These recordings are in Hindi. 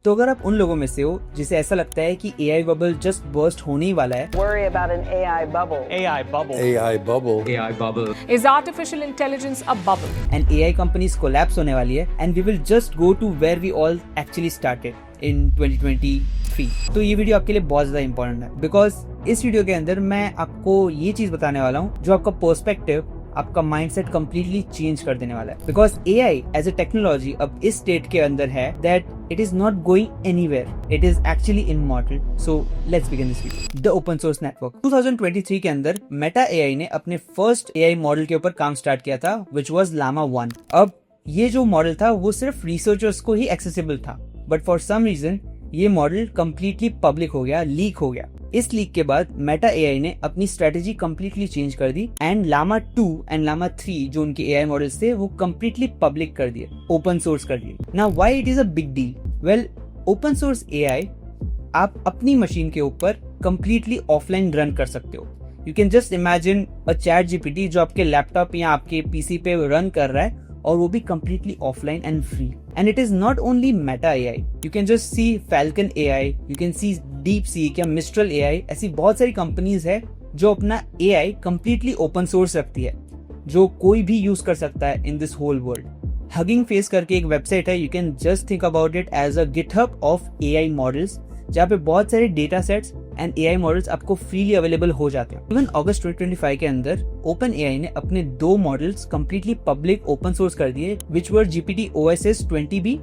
तो अगर आप उन लोगों में से हो जिसे ऐसा लगता है कि AI बबल जस्ट बर्स्ट होने ही वाला है, worry about an AI bubble. AI bubble. AI bubble. AI bubble. Is artificial intelligence a bubble? and AI companies collapse होने वाली है and we will just go to where we all actually started in 2023. तो ये वीडियो आपके लिए बहुत ज़्यादा इंपॉर्टेंट है बिकॉज इस वीडियो के अंदर मैं आपको ये चीज़ बताने वाला हूँ जो आपका पर्सपेक्टिव, आपका माइंडसेट कंप्लीटली चेंज कर देने वाला है। Because AI as a technology अब इस स्टेट के अंदर है that it is not going anywhere. It is actually immortal. So let's begin this video. The open source network. 2023 के अंदर Meta AI ने अपने फर्स्ट AI मॉडल के ऊपर काम स्टार्ट किया था which was Llama 1. अब ये जो मॉडल था वो सिर्फ रिसर्चर्स को ही एक्सेसिबल था, बट फॉर सम रीजन ये मॉडल कम्प्लीटली पब्लिक हो गया, लीक हो गया। इस लीक के बाद मेटा AI ने अपनी स्ट्रेटेजी कम्प्लीटली चेंज कर दी एंड Llama 2 एंड Llama 3 जो उनके AI मॉडल्स थे वो कम्प्लीटली पब्लिक कर दिए, ओपन सोर्स कर दिए। Now why it is a big deal? Well, open source AI आप अपनी मशीन के ऊपर कम्प्लीटली ऑफलाइन रन कर सकते हो। You can just imagine a chat GPT जो आपके लैपटॉप या आपके PC पे रन कर रहा है और वो भी completely offline and free. And it is not only Meta AI. You can just see Falcon AI, you can see DeepSeek या Mistral AI, ऐसी बहुत सारी कंपनीज है जो अपना AI completely open source रखती है, जो कोई भी यूज कर सकता है in this whole world. Hugging Face करके एक वेबसाइट है, you can just think about it as a GitHub of AI models, जहाँ पे बहुत सारे data sets and AI models आपको फ्रीली अवेलेबल हो जाते हैं। इवन अगस्त 2025 के अंदर ओपन AI ने अपने 2 models completely public open source कर दिए विच वर GPT-OSS 20B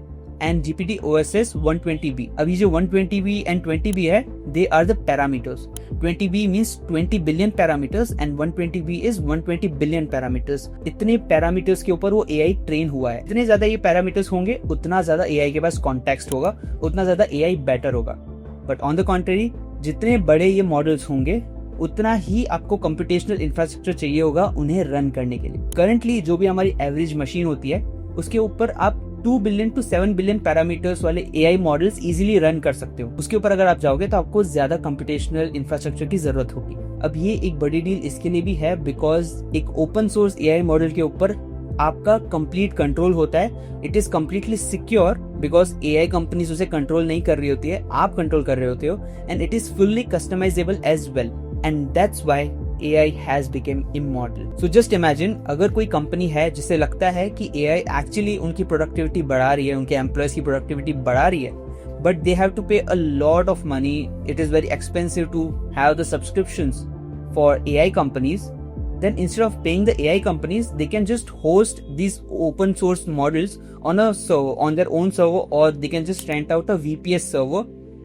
and GPT-OSS 120B। अभी जो 120B एंड 20B है they are the parameters. 20B means 20 billion parameters and 120B is 120 billion parameters. इतने पैरामीटर्स के ऊपर वो AI ट्रेन हुआ है। इतने ज्यादा ये पैरामीटर्स होंगे उतना ज्यादा AI के पास कॉन्टेक्स्ट होगा, उतना ज्यादा AI बेटर होगा। बट ऑन द कॉन्ट्रेरी जितने बड़े ये मॉडल्स होंगे उतना ही आपको कंप्यूटेशनल इंफ्रास्ट्रक्चर चाहिए होगा उन्हें रन करने के लिए। करंटली जो भी हमारी एवरेज मशीन होती है उसके ऊपर आप 2 बिलियन टू 7 बिलियन पैरामीटर्स वाले AI मॉडल्स इजीली रन कर सकते हो। उसके ऊपर अगर आप जाओगे तो आपको ज्यादा कंप्यूटेशनल इंफ्रास्ट्रक्चर की जरूरत होगी। अब ये एक बड़ी डील इसके लिए भी है बिकॉज एक ओपन सोर्स AI मॉडल के ऊपर आपका कंप्लीट कंट्रोल होता है। It is completely secure because AI companies उसे कंट्रोल नहीं कर रही होती है, आप कंट्रोल कर रहे होते हो and it is fully customisable as well and that's why AI has become immortal. So just imagine अगर कोई कंपनी है जिसे लगता है कि AI एक्चुअली उनकी प्रोडक्टिविटी बढ़ा रही है, उनके एम्प्लॉयज की प्रोडक्टिविटी बढ़ा रही है, but they have to pay a lot of money. It is very expensive to have the subscriptions for AI companies. Then instead of paying the AI companies, they can just host these open source models on a server, on their own server, or they can just rent out a VPS server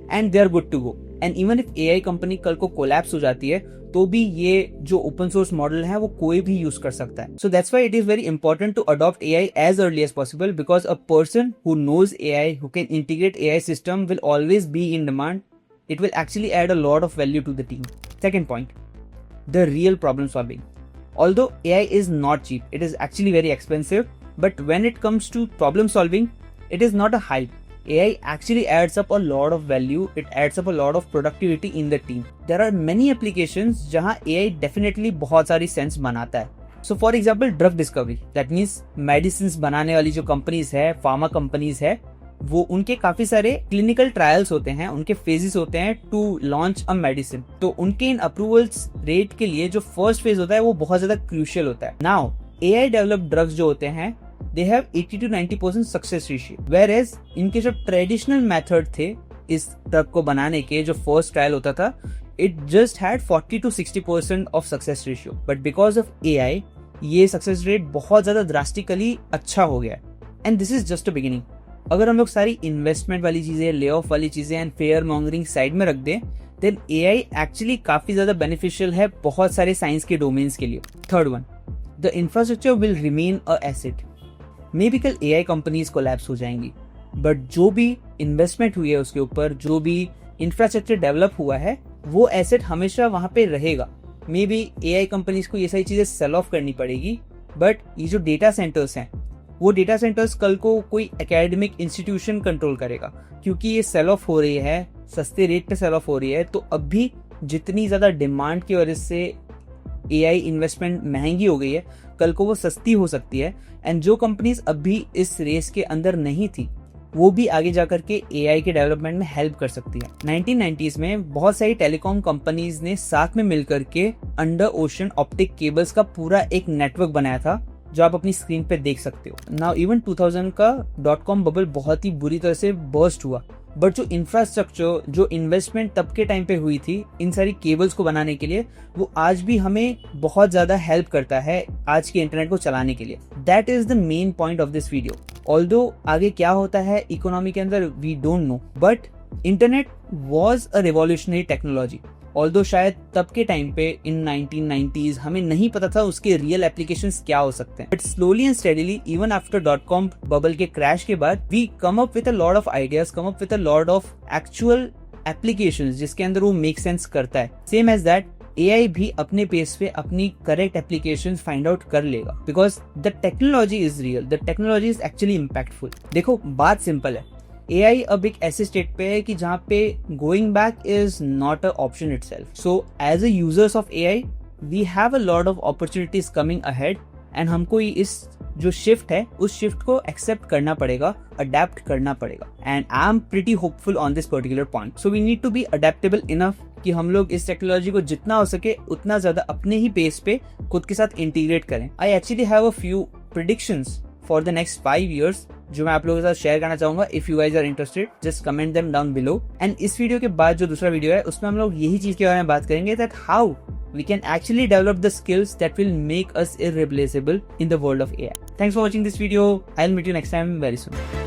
and they are good to go. And even if AI company कल को collapse हो जाती है तो भी ये जो open source model है वो कोई भी use कर सकता है। So that's why it is very important to adopt AI as early as possible because a person who knows AI, who can integrate AI system will always be in demand. It will actually add a lot of value to the team. Second point, the real problem solving. Although AI is not cheap, it is actually very expensive, but when it comes to problem solving, it is not a hype. AI actually adds up a lot of value, it adds up a lot of productivity in the team. There are many applications जहाँ AI definitely बहुत सारी sense बनाता है. So for example, drug discovery, that means medicines बनाने वाली जो companies है, pharma companies है, वो उनके काफी सारे क्लिनिकल ट्रायल्स होते हैं, उनके फेजेस होते हैं टू लॉन्च अ मेडिसिन। तो उनके इन अप्रूवल्स रेट के लिए जो फर्स्ट फेज होता है वो बहुत ज्यादा क्रूशियल होता है। नाउ AI डेवलप्ड ड्रग्स जो होते हैं they have 80 to 90% success ratio, whereas इनके जो ट्रेडिशनल मेथड थे इस ड्रग को बनाने के, जो फर्स्ट ट्रायल होता था, it just had 40 to 60% of success ratio. But because of AI ये सक्सेस रेट बहुत ज्यादा ड्रास्टिकली अच्छा हो गया and this is just a beginning. अगर हम लोग सारी इन्वेस्टमेंट वाली चीजें, ले ऑफ वाली चीजें एंड फेयर मॉन्गरिंग साइड में रख दें, देन AI एक्चुअली काफी ज्यादा बेनिफिशियल है बहुत सारे साइंस के डोमेन्स के लिए। Third one, the infrastructure will remain a asset. May be कल AI कंपनीज कोलैप्स हो जाएंगी, बट जो भी इन्वेस्टमेंट हुई है उसके ऊपर, जो भी इंफ्रास्ट्रक्चर डेवलप हुआ है, वो एसेट हमेशा वहां पे रहेगा। मे बी AI कंपनीज को ये सारी चीजें सेल ऑफ करनी पड़ेगी, बट ये जो डेटा सेंटर्स हैं वो डेटा सेंटर्स कल को कोई एकेडमिक इंस्टीट्यूशन कंट्रोल करेगा, क्योंकि ये सेल ऑफ हो रही है, सस्ते रेट पे सेल ऑफ हो रही है। तो अब भी जितनी ज्यादा डिमांड की वजह से AI इन्वेस्टमेंट महंगी हो गई है, कल को वो सस्ती हो सकती है। एंड जो कंपनीज अभी इस रेस के अंदर नहीं थी वो भी आगे जाकर के AI के डेवलपमेंट में हेल्प कर सकती है। 1990s में बहुत सारी टेलीकॉम कंपनीज ने साथ में मिलकर के अंडर ओशन ऑप्टिक केबल्स का पूरा एक नेटवर्क बनाया था, जो आप अपनी स्क्रीन पे देख सकते हो। नाउ इवन 2000 का .com बबल बहुत ही बुरी तरह से बर्स्ट हुआ, बट जो इंफ्रास्ट्रक्चर, जो इन्वेस्टमेंट तब के टाइम पे हुई थी इन सारी केबल्स को बनाने के लिए, वो आज भी हमें बहुत ज्यादा हेल्प करता है आज के इंटरनेट को चलाने के लिए। That is the main point of this video. Although आगे क्या होता है इकोनॉमी के अंदर we don't know, but internet was a revolutionary technology. Although शायद तब के टाइम पे इन 1990s हमें नहीं पता था उसके रियल एप्लीकेशंस क्या हो सकते हैं, but slowly and steadily even after .com bubble के क्रैश के बाद we come up with a lot of ideas, come up with a lot of actual applications जिसके अंदर वो मेक सेंस करता है। सेम एज दैट AI भी अपने पेस पे अपनी करेक्ट एप्लीकेशन फाइंड आउट कर लेगा, because the technology is real, the technology is actually impactful. देखो बात सिंपल है, AI अब एक ऐसे स्टेट पे है कि जहाँ पे going back is not a option itself. So as a users of AI we have a lot of opportunities coming ahead, and हमको इस जो शिफ्ट है उस शिफ्ट को एक्सेप्ट करना पड़ेगा, अडेप्ट करना पड़ेगा, and I am pretty hopeful on this particular point. So we need to be adaptable enough कि हम लोग इस टेक्नोलॉजी को जितना हो सके उतना ज्यादा अपने ही पेस पे खुद के साथ इंटीग्रेट करें। I actually have a few predictions for the next 5 years जो मैं आप लोगों के साथ शेयर करना चाहूंगा। If you guys are interested just comment them down below. And इस वीडियो के बाद जो दूसरा वीडियो है उसमें हम लोग यही चीज के बारे में बात करेंगे, that how we can actually develop the skills that will make us irreplaceable in the world of AI. Thanks for watching this video. I'll meet you next time very soon.